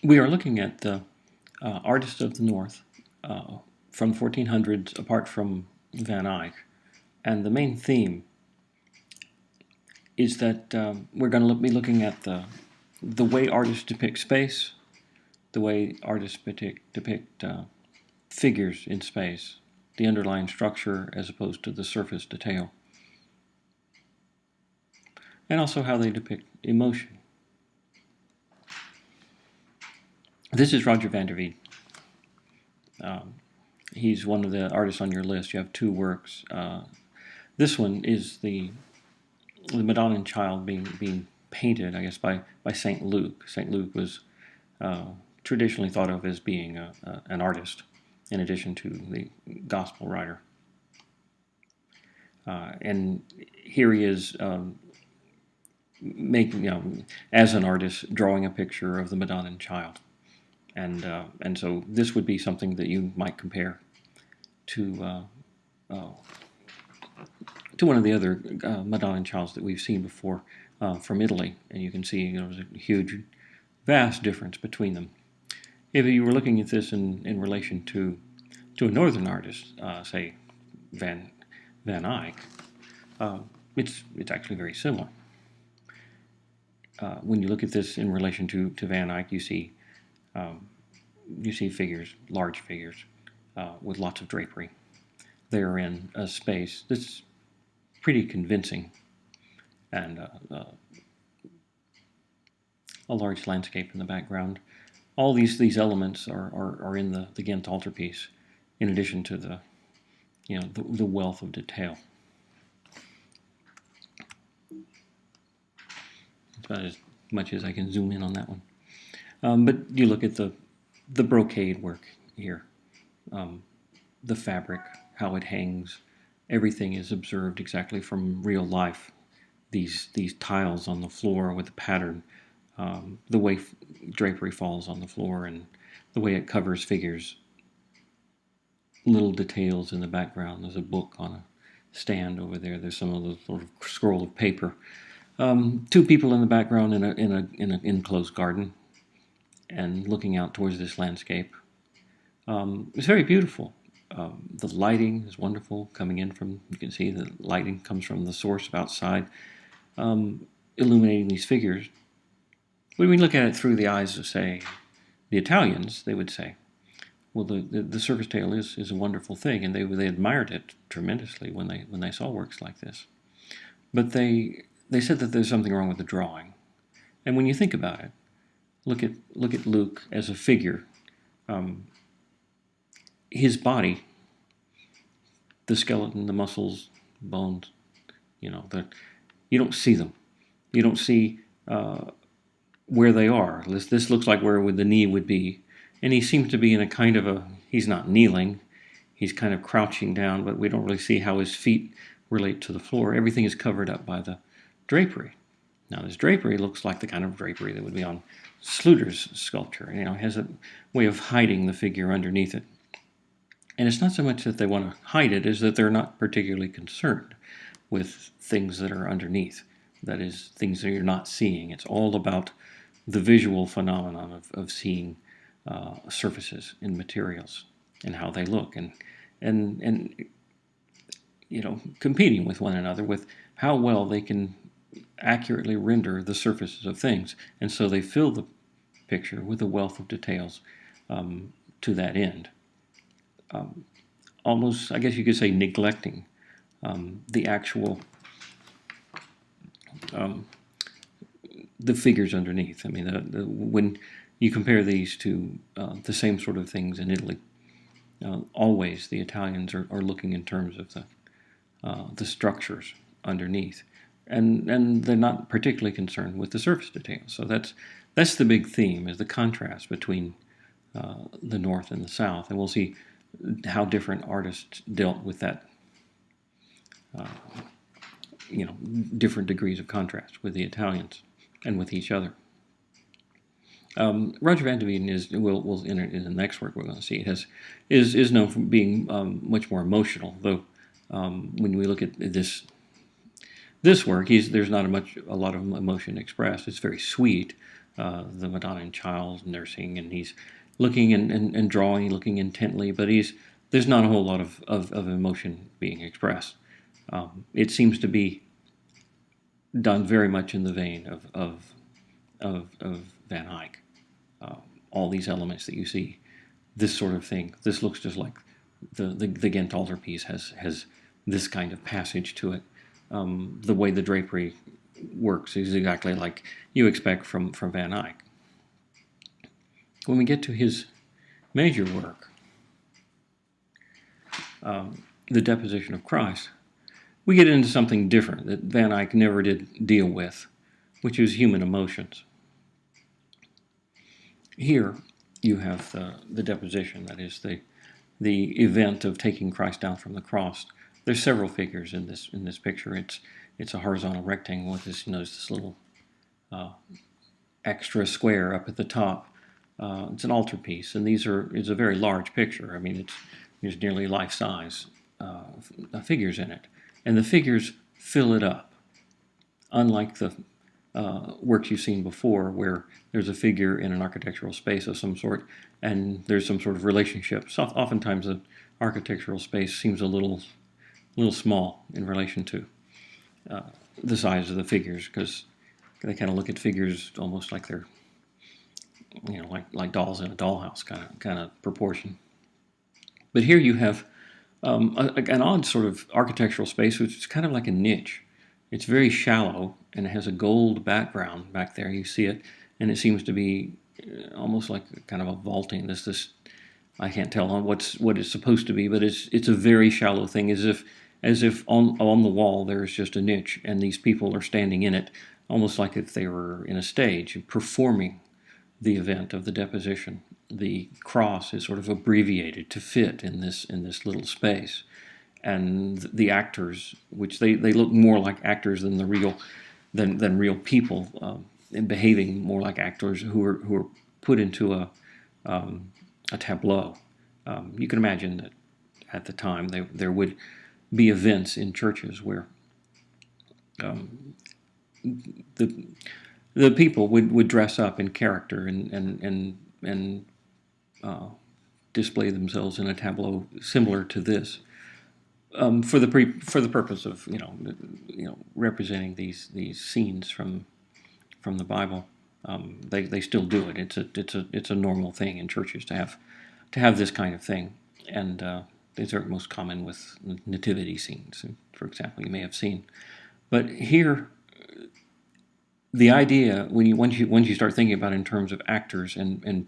We are looking at the artists of the North from the 1400s, apart from Van Eyck. And the main theme is that we're going to be looking at the way artists depict space, the way artists depict figures in space, the underlying structure as opposed to the surface detail, and also how they depict emotion. This is Rogier van der Weyden. He's one of the artists on your list. You have two works. This one is the Madonna and Child being painted, I guess, by St. Luke. St. Luke was traditionally thought of as being an artist, in addition to the gospel writer. And here he is making, as an artist, drawing a picture of the Madonna and Child. And so this would be something that you might compare to one of the other Madonna and Childs that we've seen before from Italy, and you can see there's a huge, vast difference between them. If you were looking at this in relation to a northern artist, say Van Eyck, it's actually very similar. When you look at this in relation to Van Eyck, you see figures, large figures, with lots of drapery. They're in a space that's pretty convincing, and a large landscape in the background. All these elements are in the Ghent altarpiece, in addition to the wealth of detail. That's about as much as I can zoom in on that one. But you look at the brocade work here, the fabric, how it hangs. Everything is observed exactly from real life. These tiles on the floor with the pattern, the way drapery falls on the floor, and the way it covers figures. Little details in the background. There's a book on a stand over there. There's some of the sort of scroll of paper. Two people in the background in an enclosed garden, and looking out towards this landscape. It's very beautiful. The lighting is wonderful coming in from, you can see the lighting comes from the source outside, illuminating these figures. When we look at it through the eyes of, say, the Italians, they would say, well, the surface tale is a wonderful thing, and they admired it tremendously when they saw works like this. But they said that there's something wrong with the drawing. And when you think about it, look at Luke as a figure. His body, the skeleton, the muscles, bones, you don't see them. You don't see where they are. This looks like where the knee would be. And he seems to be in a kind of he's not kneeling, he's kind of crouching down, but we don't really see how his feet relate to the floor. Everything is covered up by the drapery. Now, this drapery looks like the kind of drapery that would be on Sluter's sculpture. It has a way of hiding the figure underneath it. And it's not so much that they want to hide it, as that they're not particularly concerned with things that are underneath. That is, things that you're not seeing. It's all about the visual phenomenon of seeing surfaces and materials and how they look, and competing with one another with how well they can accurately render the surfaces of things. And so they fill the picture with a wealth of details to that end. Almost, I guess you could say, neglecting the actual the figures underneath. I mean, when you compare these to the same sort of things in Italy, always the Italians are looking in terms of the structures underneath, and they're not particularly concerned with the surface details. So that's the big theme, is the contrast between the North and the South, and we'll see how different artists dealt with that. Different degrees of contrast with the Italians and with each other. Rogier van der Weyden will in the next work we're going to see, is known for being much more emotional. Though when we look at this work, there's not a lot of emotion expressed. It's very sweet, the Madonna and Child nursing, and he's looking and drawing, looking intently, but there's not a whole lot of emotion being expressed. It seems to be done very much in the vein of Van Eyck. All these elements that you see, this sort of thing. This looks just like the Ghent altarpiece has this kind of passage to it. The way the drapery works is exactly like you expect from Van Eyck. When we get to his major work, the Deposition of Christ, we get into something different that Van Eyck never did deal with, which is human emotions. Here you have the deposition, that is the event of taking Christ down from the cross. There's several figures in this picture. It's a horizontal rectangle with this little extra square up at the top. It's an altarpiece, and it's a very large picture. I mean, there's nearly life-size figures in it, and the figures fill it up. Unlike the works you've seen before, where there's a figure in an architectural space of some sort, and there's some sort of relationship. So oftentimes, the architectural space seems a little small in relation to the size of the figures, because they kind of look at figures almost like they're, like dolls in a dollhouse kind of proportion. But here you have an odd sort of architectural space, which is kind of like a niche. It's very shallow, and it has a gold background back there. You see it, and it seems to be almost like kind of a vaulting. This I can't tell on what it's supposed to be, but it's a very shallow thing, as if on the wall there's just a niche, and these people are standing in it, almost like if they were in a stage performing the event of the deposition. The cross is sort of abbreviated to fit in this little space. And the actors, which they look more like actors than real people, and behaving more like actors who are put into a tableau. You can imagine that at the time there would be events in churches where the people would dress up in character and display themselves in a tableau similar to this. For the purpose of representing these scenes from the Bible, they still do it. It's a normal thing in churches to have this kind of thing, and these are most common with nativity scenes, for example. You may have seen, but here the idea once you start thinking about it in terms of actors and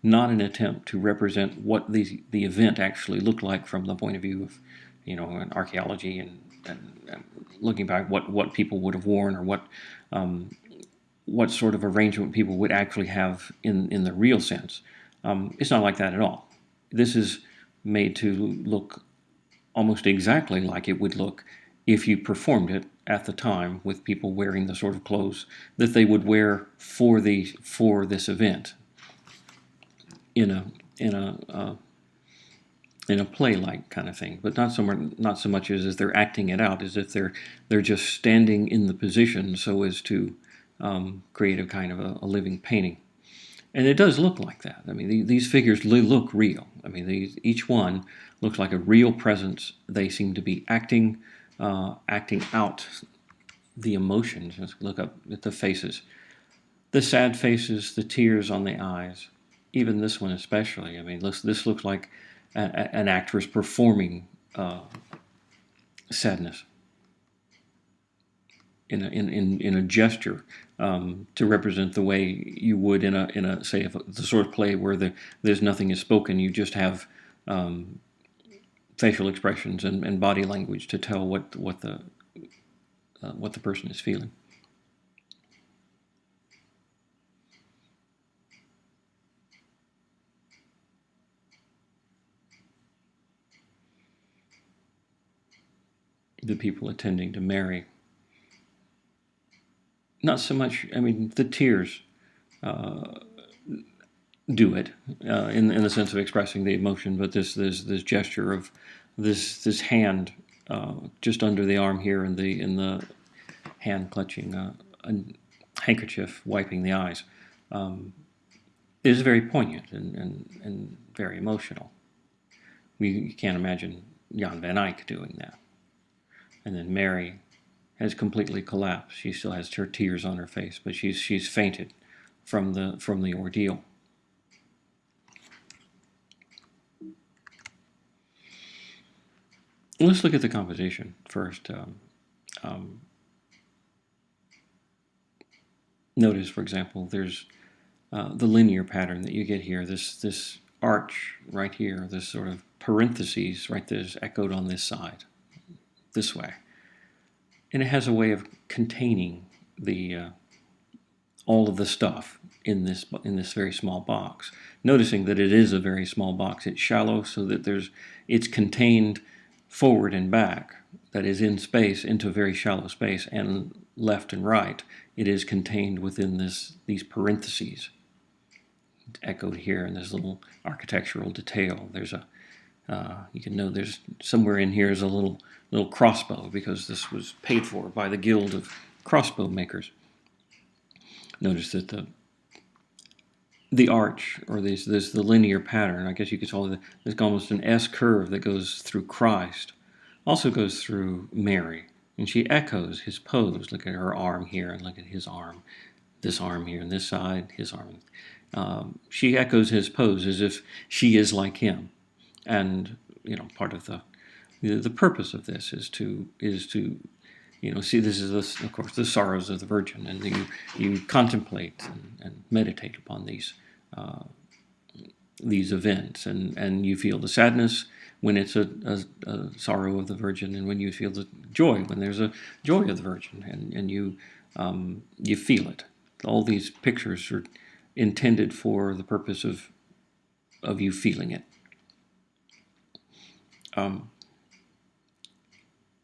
not an attempt to represent what the event actually looked like from the point of view of in archaeology and looking back what people would have worn, or what sort of arrangement people would actually have in the real sense. It's not like that at all. This is made to look almost exactly like it would look if you performed it at the time with people wearing the sort of clothes that they would wear for this event in a play-like kind of thing, but not so much as they're acting it out, as if they're just standing in the position so as to create a kind of a living painting. And it does look like that. I mean, these figures look real. I mean, each one looks like a real presence. They seem to be acting out the emotions. Let's look up at the faces, the sad faces, the tears on the eyes. Even this one especially. I mean, this looks like an actress performing sadness in a gesture to represent the way you would in a say the sort of play where there's nothing is spoken. You just have facial expressions and body language to tell what the person is feeling. The people attending to Mary. Not so much, I mean, the tears do it in the sense of expressing the emotion, but this gesture of this hand just under the arm here, and the hand clutching a handkerchief, wiping the eyes. is very poignant and very emotional. You can't imagine Jan van Eyck doing that. And then Mary has completely collapsed. She still has her tears on her face, but she's fainted from the ordeal. Let's look at the composition first. Notice, for example, there's the linear pattern that you get here. This arch right here, this sort of parentheses right there is echoed on this side, this way, and it has a way of containing the all of the stuff in this very small box. Noticing that it is a very small box. It's shallow, so that it's contained forward and back, that is in space, into a very shallow space, and left and right, it is contained within these parentheses, echoed here in this little architectural detail. There's you can know there's somewhere in here is a little crossbow, because this was paid for by the Guild of Crossbow Makers. Notice that the arch, or the linear pattern, I guess you could call it, there's almost an S curve that goes through Christ, also goes through Mary, and she echoes his pose. Look at her arm here, and look at his arm, this arm here, and this side, his arm. She echoes his pose as if she is like him, and part of the purpose of this is to see, this is of course the sorrows of the Virgin, and you contemplate and meditate upon these events, and you feel the sadness when it's a sorrow of the Virgin, and when you feel the joy when there's a joy of the Virgin, and you feel it. All these pictures are intended for the purpose of you feeling it.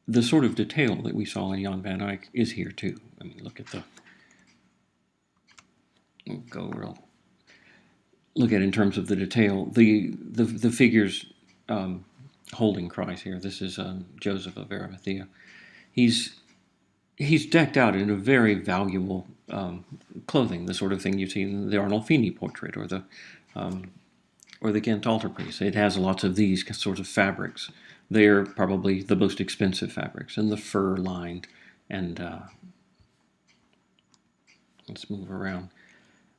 The sort of detail that we saw in Jan van Eyck is here too. I mean, look at look at in terms of the detail, the figures holding Christ here. This is Joseph of Arimathea. He's decked out in a very valuable clothing, the sort of thing you see in the Arnolfini portrait or the Ghent altarpiece. It has lots of these sorts of fabrics. They're probably the most expensive fabrics, and the fur-lined, and let's move around.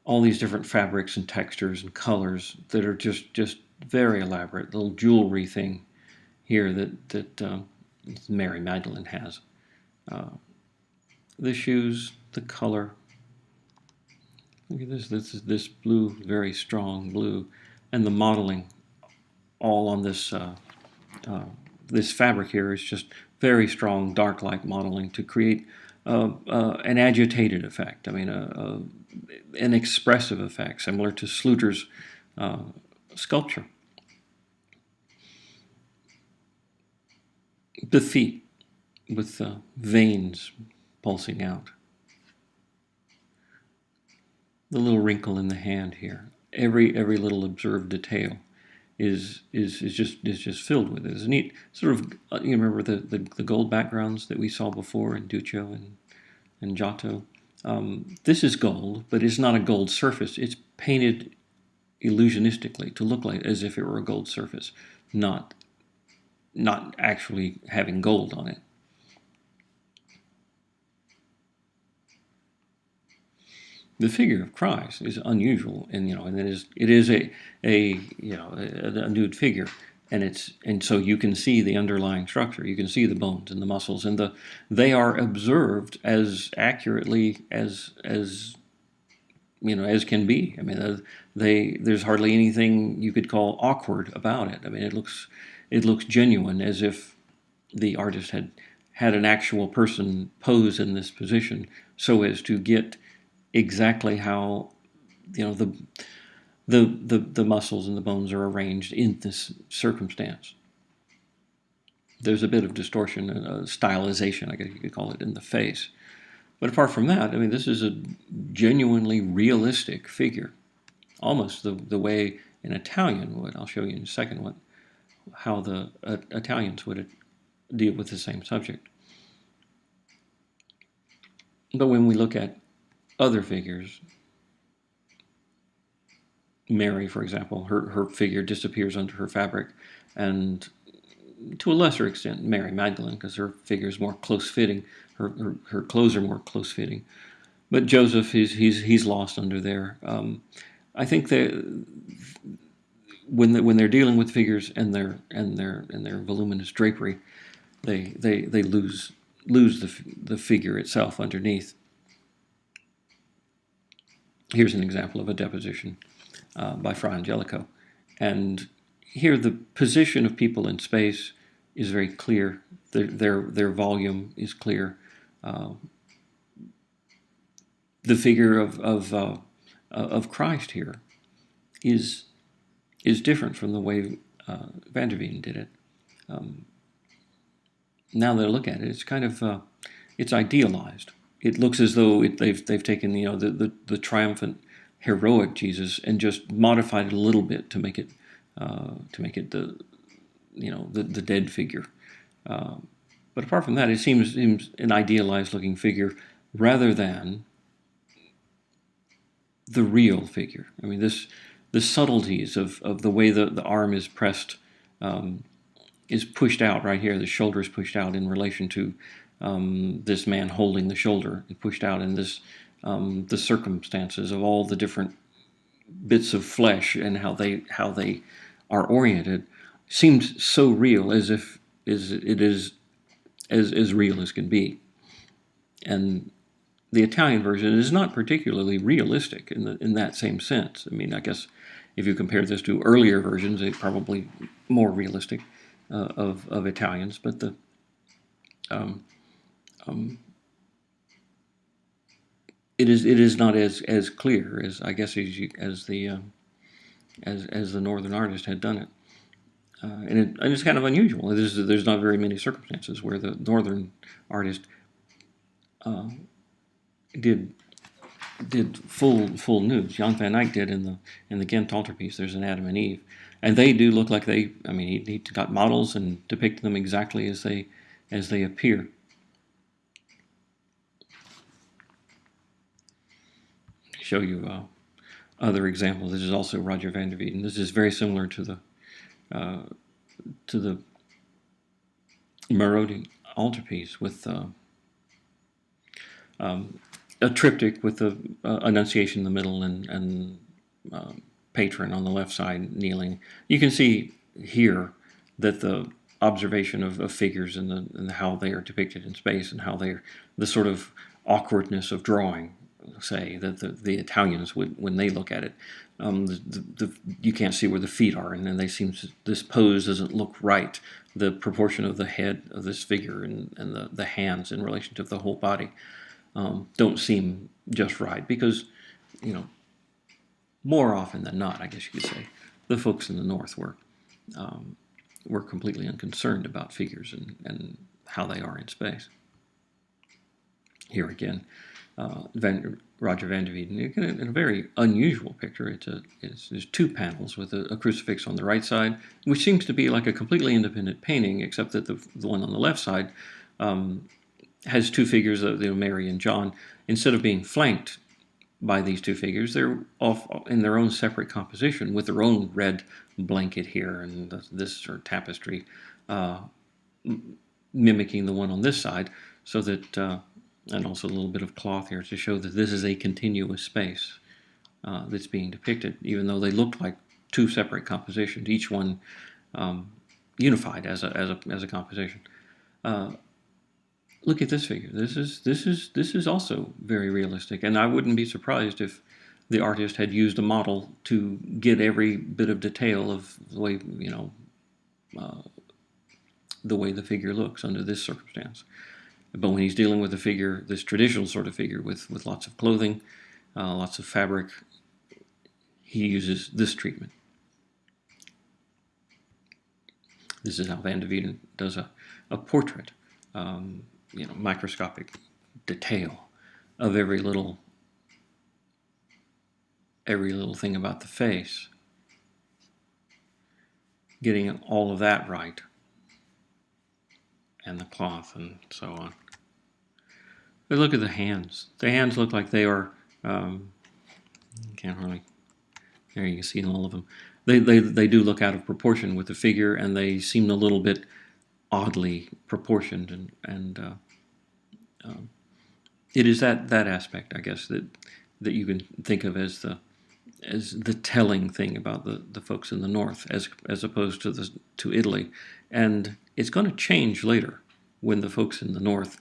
All these different fabrics and textures and colors that are just very elaborate. Little jewelry thing here that Mary Magdalene has. The shoes, the color. Look at this. This blue, very strong blue, and the modeling all on this. This fabric here is just very strong dark light modeling to create an agitated effect. I mean, an expressive effect, similar to Sluter's sculpture. The feet with veins pulsing out. The little wrinkle in the hand here. Every little observed detail is just filled with it. It's neat. Sort of, you remember the gold backgrounds that we saw before in Duccio and Giotto. This is gold, but it's not a gold surface. It's painted illusionistically to look like as if it were a gold surface, not actually having gold on it. The figure of Christ is unusual, and it is a nude figure, and so you can see the underlying structure. You can see the bones and the muscles, and they are observed as accurately as can be. I mean, there's hardly anything you could call awkward about it. I mean, it looks genuine, as if the artist had an actual person pose in this position so as to get exactly how the muscles and the bones are arranged in this circumstance. There's a bit of distortion and stylization, I guess you could call it, in the face. But apart from that, I mean, this is a genuinely realistic figure, almost the way an Italian would. I'll show you in a second how the Italians would deal with the same subject. But when we look at other figures, Mary, for example, her figure disappears under her fabric, and to a lesser extent, Mary Magdalene, because her figure is more close-fitting. Her clothes are more close-fitting. But Joseph, he's lost under there. I think that when they're dealing with figures and their voluminous drapery, they lose the figure itself underneath. Here's an example of a deposition by Fra Angelico, and here the position of people in space is very clear. Their volume is clear. The figure of Christ here is different from the way Van der Weyden did it. Now that I look at it, it's kind of it's idealized. It looks as though they've taken the triumphant, heroic Jesus and just modified it a little bit to make it the dead figure. But apart from that, it seems an idealized looking figure rather than the real figure. I mean, the subtleties of the way the arm is pressed is pushed out right here. The shoulder is pushed out in relation to this man holding the shoulder. It pushed out in this the circumstances of all the different bits of flesh and how they are oriented seems so real, as if it is as real as can be. And the Italian version is not particularly realistic in that same sense. I mean, I guess if you compare this to earlier versions, it's probably more realistic of Italians, but the it is not as clear as I guess as the northern artist had done it, and it's kind of unusual. There's not very many circumstances where the northern artist did full nudes. Jan van Eyck did in the Ghent altarpiece. There's an Adam and Eve, and they do look like they. I mean, he got models and depicted them exactly as they appear. Show you other examples. This is also Rogier van der Weyden. This is very similar to the Marodi altarpiece with a triptych with the Annunciation in the middle and Patron on the left side kneeling. You can see here that the observation of figures and how they are depicted in space and how they're the sort of awkwardness of drawing, say, that the Italians would, when they look at it, you can't see where the feet are, and then this pose doesn't look right. The proportion of the head of this figure and the hands in relation to the whole body don't seem just right, because, more often than not, I guess you could say, the folks in the North were completely unconcerned about figures and how they are in space. Here again, Rogier van der Weyden, in a very unusual picture. There's two panels with a crucifix on the right side, which seems to be like a completely independent painting, except that the one on the left side has two figures of Mary and John. Instead of being flanked by these two figures, they're off in their own separate composition with their own red blanket here and this sort of tapestry mimicking the one on this side, so that and also a little bit of cloth here to show that this is a continuous space that's being depicted, even though they look like two separate compositions, each one unified as a composition. Look at this figure. This is also very realistic, and I wouldn't be surprised if the artist had used a model to get every bit of detail of the way the way the figure looks under this circumstance. But when he's dealing with a figure, this traditional sort of figure with lots of clothing, lots of fabric, he uses this treatment. This is how Van der Weyden does a portrait, microscopic detail of every little thing about the face, getting all of that right, and the cloth and so on. But look at the hands. The hands look like they are, can't really There you can see all of them. They do look out of proportion with the figure, and they seem a little bit oddly proportioned, and it is that aspect, I guess, that you can think of as the telling thing about the folks in the north, as opposed to Italy, and it's going to change later when the folks in the north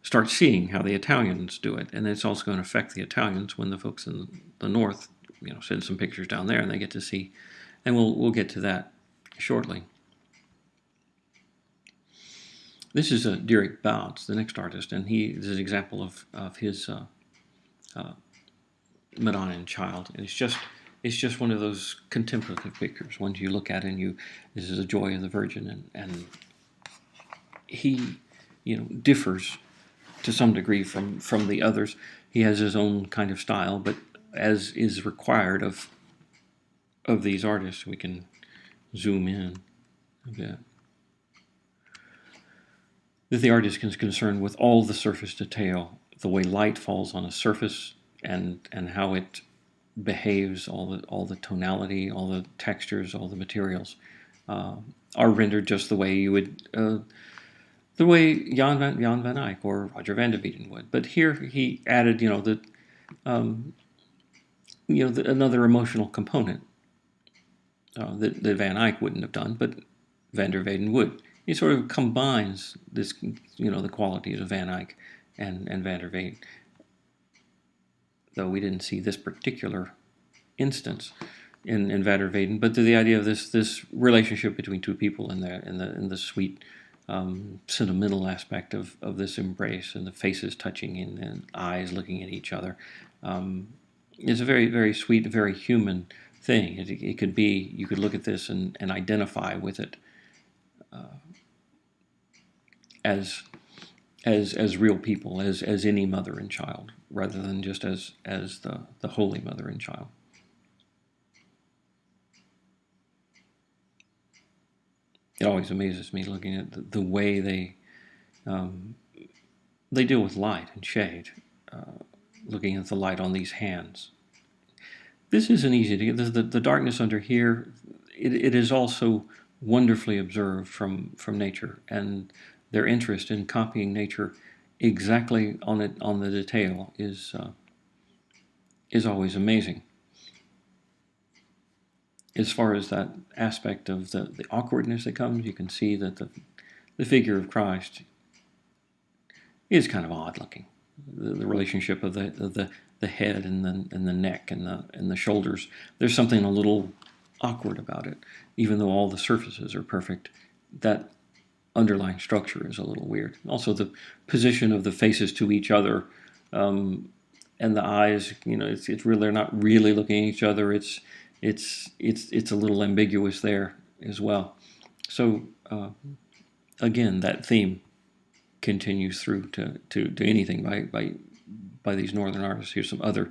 start seeing how the Italians do it, and it's also going to affect the Italians when the folks in the north, send some pictures down there and they get to see, and we'll get to that shortly. This is Dieric Bouts, the next artist, and this is an example of his Madonna and Child. And it's just one of those contemplative pictures, ones you look at and this is a joy of the Virgin, and he differs to some degree from the others. He has his own kind of style, but as is required of these artists, we can zoom in a bit. That the artist is concerned with all the surface detail, the way light falls on a surface, and how it behaves, all the tonality, all the textures, all the materials are rendered just the way you would, the way Jan van Eyck or Roger van der Weyden would. But here he added, another emotional component that Van Eyck wouldn't have done, but van der Weyden would. He sort of combines this, the qualities of Van Eyck and van der Weyden. Though we didn't see this particular instance in van der Weyden, but the idea of this relationship between two people in the sweet sentimental aspect of this embrace, and the faces touching and eyes looking at each other. It's a very, very sweet, very human thing. It could be, you could look at this and identify with it as real people, as any mother and child, rather than just as the Holy Mother and Child. It always amazes me looking at the way they deal with light and shade, looking at the light on these hands. This isn't easy to get. The darkness under here, it is also wonderfully observed from nature, and their interest in copying nature exactly on the detail is always amazing. As far as that aspect of the awkwardness that comes, you can see that the figure of Christ is kind of odd looking. The relationship of the head and the neck and the shoulders. There's something a little awkward about it, even though all the surfaces are perfect. That underlying structure is a little weird. Also, the position of the faces to each other, and the eyes. It's really, they're not really looking at each other. It's a little ambiguous there as well. So again, that theme continues through to anything by these northern artists. Here's some other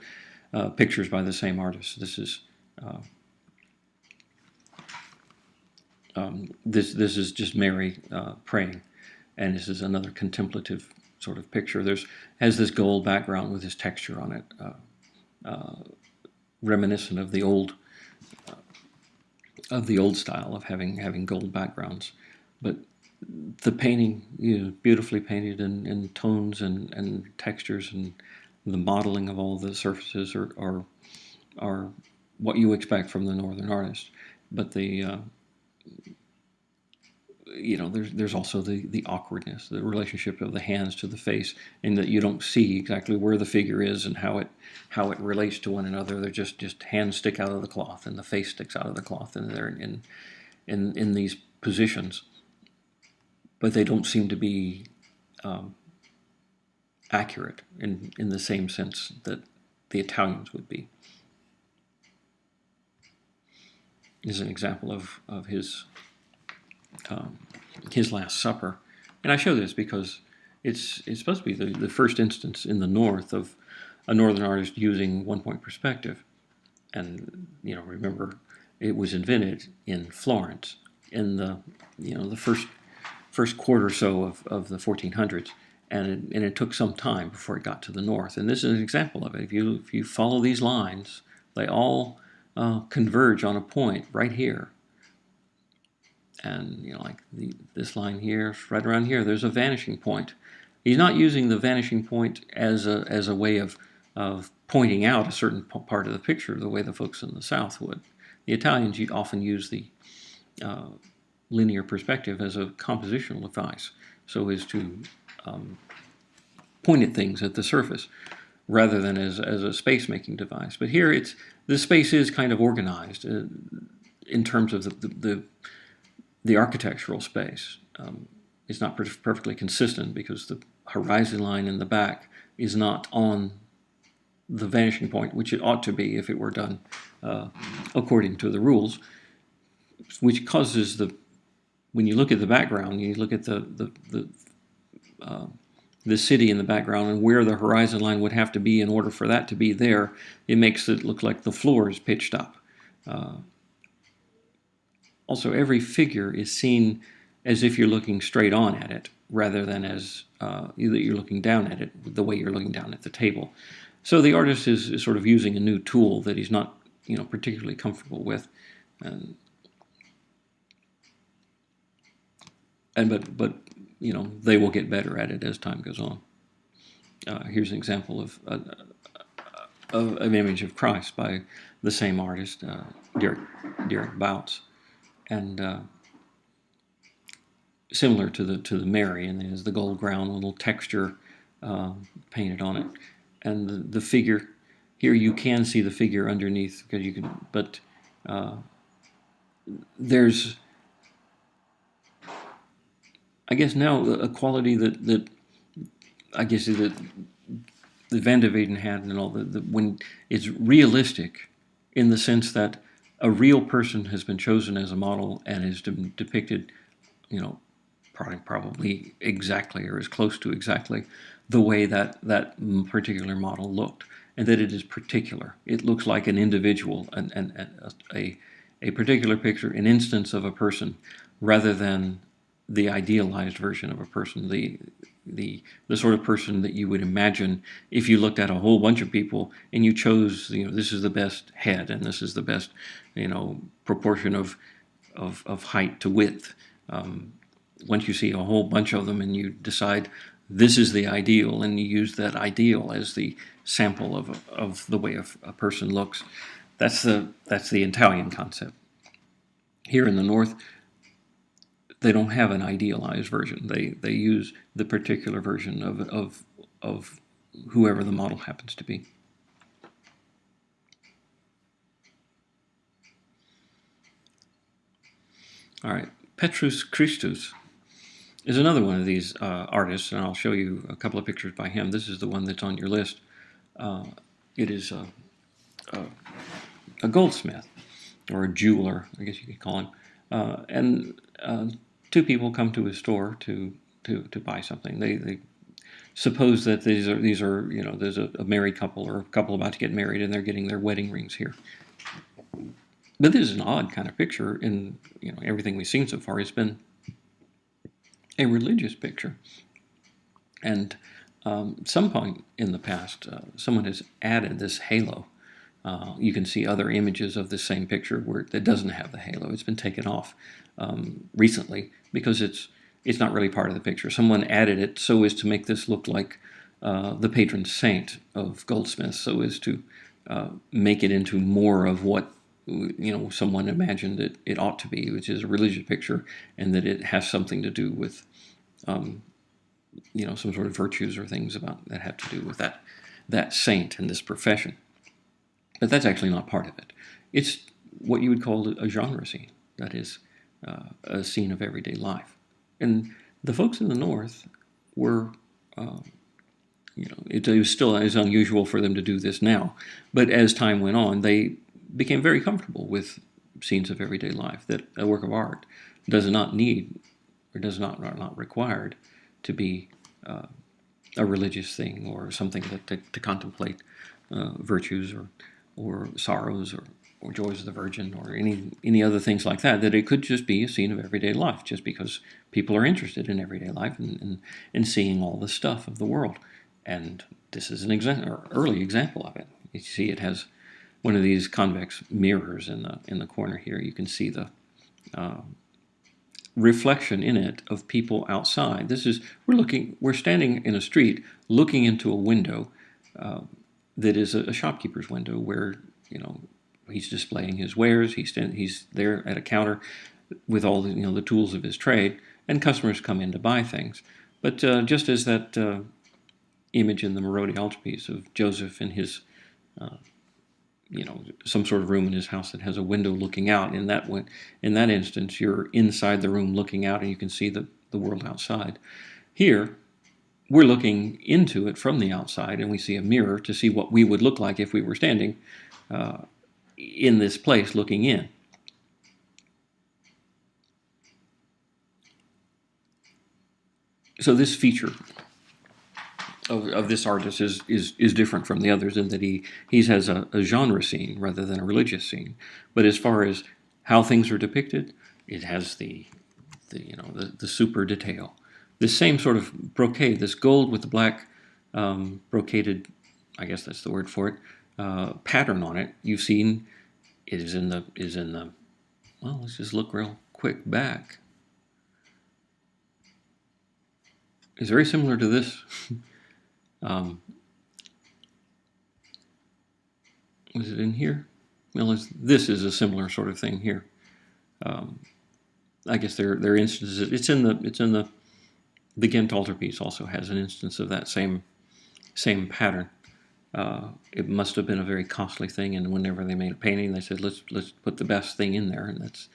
pictures by the same artist. This is this is just Mary praying, and this is another contemplative sort of picture. Has this gold background with this texture on it, reminiscent of the old style of having gold backgrounds. But the painting, beautifully painted in tones and textures, and the modeling of all the surfaces are what you expect from the northern artist. But there's also the awkwardness, the relationship of the hands to the face, and that you don't see exactly where the figure is and how it relates to one another. They're just hands stick out of the cloth and the face sticks out of the cloth, and they're in these positions, but they don't seem to be accurate in the same sense that the Italians would be. Is an example of his Last Supper, and I show this because it's supposed to be the first instance in the North of a northern artist using one-point perspective. And remember, it was invented in Florence in the first quarter or so of the 1400s, and it took some time before it got to the North. And this is an example of it. If you follow these lines, they all converge on a point right here. And like this line here, right around here, there's a vanishing point. He's not using the vanishing point as a way of pointing out a certain part of the picture the way the folks in the South would. The Italians often use the linear perspective as a compositional device, so as to point at things at the surface rather than as a space-making device. But here, the space is kind of organized in terms of the architectural space. It's not perfectly consistent because the horizon line in the back is not on the vanishing point, which it ought to be if it were done according to the rules, which causes when you look at the background, you look at the city in the background and where the horizon line would have to be in order for that to be there, it makes it look like the floor is pitched up. Also, every figure is seen as if you're looking straight on at it, rather than as that you're looking down at it the way you're looking down at the table. So the artist is sort of using a new tool that he's not, particularly comfortable with, but they will get better at it as time goes on. Here's an example of an image of Christ by the same artist, Dieric Bouts, and similar to the Mary, and there's the gold ground, a little texture painted on it, and the figure here you can see the figure underneath because you can, but there's, I guess now a quality that I guess that Van de Weyden had, and all when it's realistic, in the sense that a real person has been chosen as a model and is depicted, probably exactly or as close to exactly the way that particular model looked, and that it is particular. It looks like an individual and a particular picture, an instance of a person, rather than the idealized version of a person, the sort of person that you would imagine if you looked at a whole bunch of people and you chose, this is the best head and this is the best, proportion of height to width. Once you see a whole bunch of them and you decide this is the ideal, and you use that ideal as the sample of the way a person looks, that's the Italian concept. Here in the North, they don't have an idealized version. They use the particular version of whoever the model happens to be. All right, Petrus Christus is another one of these artists, and I'll show you a couple of pictures by him. This is the one that's on your list. It is a goldsmith, or a jeweler, I guess you could call him, and two people come to his store to buy something. They suppose that these are there's a married couple or a couple about to get married, and they're getting their wedding rings here. But this is an odd kind of picture. In everything we've seen so far has been a religious picture, and some point in the past, someone has added this halo. You can see other images of the same picture where that doesn't have the halo. It's been taken off recently because it's not really part of the picture. Someone added it so as to make this look like the patron saint of goldsmiths, so as to make it into more of what someone imagined it ought to be, which is a religious picture, and that it has something to do with some sort of virtues or things that have to do with that saint and this profession. But that's actually not part of it. It's what you would call a genre scene, that is, a scene of everyday life. And the folks in the North were, it was still as unusual for them to do this now, but as time went on, they became very comfortable with scenes of everyday life, that a work of art does not need, or does not required to be a religious thing or something to contemplate virtues or sorrows or joys of the Virgin or any other things like that, that it could just be a scene of everyday life, just because people are interested in everyday life and seeing all the stuff of the world. And this is an early example of it. You see it has one of these convex mirrors in the corner here. You can see the reflection in it of people outside. We're standing in a street looking into a window that is a shopkeeper's window where he's displaying his wares. He's there at a counter with all the tools of his trade, and customers come in to buy things. But just as that image in the Marodi altarpiece of Joseph in his some sort of room in his house that has a window looking out. In that instance, you're inside the room looking out, and you can see the world outside. Here, we're looking into it from the outside, and we see a mirror to see what we would look like if we were standing in this place looking in. So this feature of this artist is different from the others in that he has a genre scene rather than a religious scene. But as far as how things are depicted, it has the super detail. This same sort of brocade, this gold with the black brocaded, I guess that's the word for it, pattern on it. You've seen it is in the. Well, let's just look real quick back. It's very similar to this. Was it in here? Well, this is a similar sort of thing here. I guess there are instances. It's in the Ghent altarpiece also has an instance of that same pattern. It must have been a very costly thing, and whenever they made a painting, they said let's put the best thing in there, and that's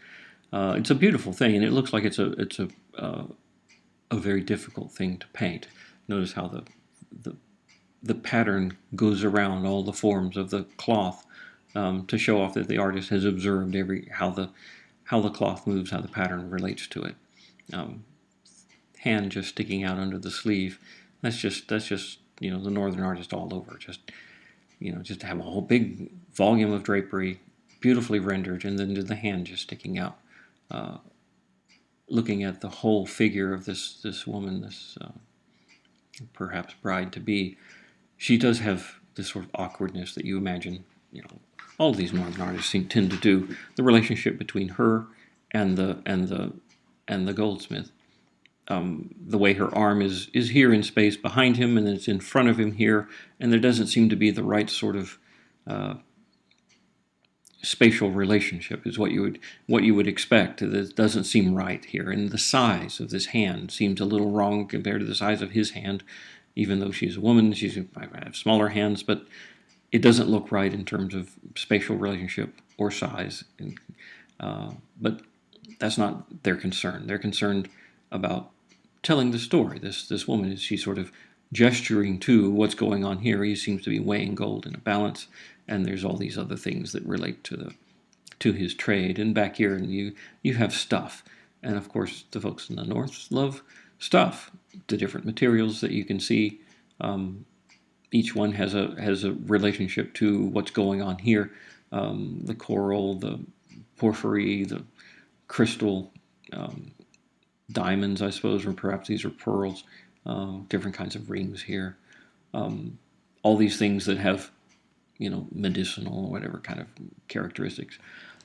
it's a beautiful thing, and it looks like it's a very difficult thing to paint. Notice how the pattern goes around all the forms of the cloth to show off that the artist has observed how the cloth moves, how the pattern relates to it. Hand just sticking out under the sleeve. That's just the northern artist all over. Just to have a whole big volume of drapery, beautifully rendered, and then the hand just sticking out. Looking at the whole figure of this woman, this perhaps bride-to-be, she does have this sort of awkwardness that you imagine, all of these northern artists tend to do. The relationship between her and the goldsmith. The way her arm is here in space behind him, and it's in front of him here, and there doesn't seem to be the right sort of spatial relationship is what you would expect. It doesn't seem right here, and the size of this hand seems a little wrong compared to the size of his hand. Even though she's a woman, she's have smaller hands, but it doesn't look right in terms of spatial relationship or size. But that's not their concern. They're concerned about telling the story. This woman she's sort of gesturing to what's going on here. He seems to be weighing gold in a balance, and there's all these other things that relate to his trade. And back here, you have stuff, and of course the folks in the north love stuff. The different materials that you can see, each one has a relationship to what's going on here. The coral, the porphyry, the crystal, diamonds, I suppose, or perhaps these are pearls. Different kinds of rings here. All these things that have, medicinal or whatever kind of characteristics.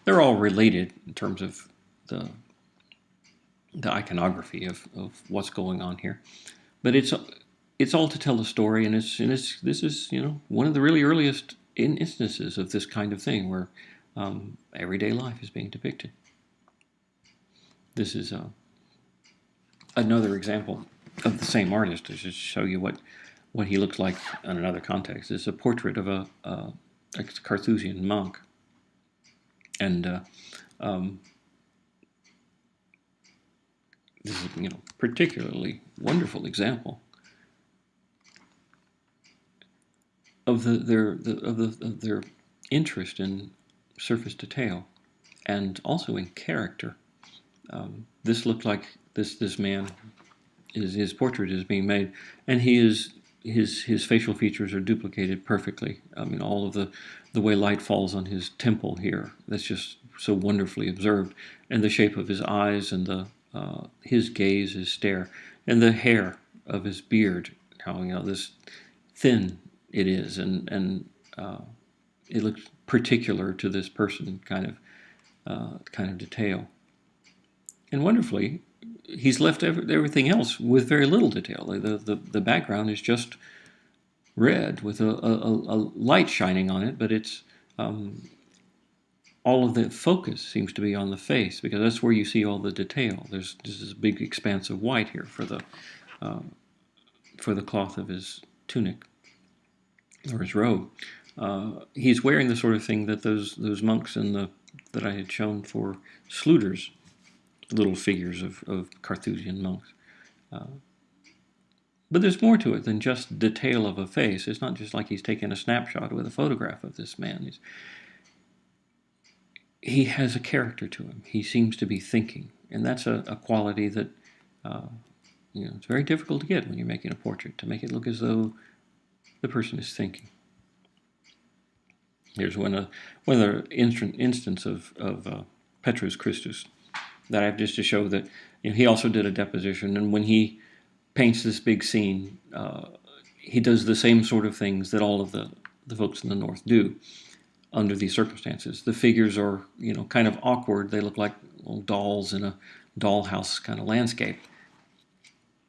They're all related in terms of the iconography of what's going on here, but it's all to tell a story, and this is one of the really earliest instances of this kind of thing where everyday life is being depicted. This is another example of the same artist to just show you what he looks like in another context. It's a portrait of a Carthusian monk, and this is particularly wonderful example of their interest in surface detail and also in character. This looked like this man, his portrait is being made, and his facial features are duplicated perfectly. I mean, all of the way light falls on his temple here, that's just so wonderfully observed, and the shape of his eyes and his gaze, his stare, and the hair of his beard, how this thin it is, and it looks particular to this person kind of detail. And wonderfully, he's left everything else with very little detail. The background is just red with a light shining on it, but it's all of the focus seems to be on the face, because that's where you see all the detail. There's this big expanse of white here for the cloth of his tunic or his robe. He's wearing the sort of thing that those monks that I had shown for Slutter's little figures of Carthusian monks. But there's more to it than just detail of a face. It's not just like he's taken a snapshot with a photograph of this man. He has a character to him. He seems to be thinking, and that's a quality that it's very difficult to get when you're making a portrait, to make it look as though the person is thinking. Here's one other instance of Petrus Christus that I have just to show that he also did a deposition, and when he paints this big scene, he does the same sort of things that all of the folks in the north do under these circumstances. The figures are kind of awkward. They look like little dolls in a dollhouse kind of landscape,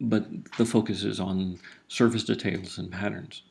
but the focus is on surface details and patterns.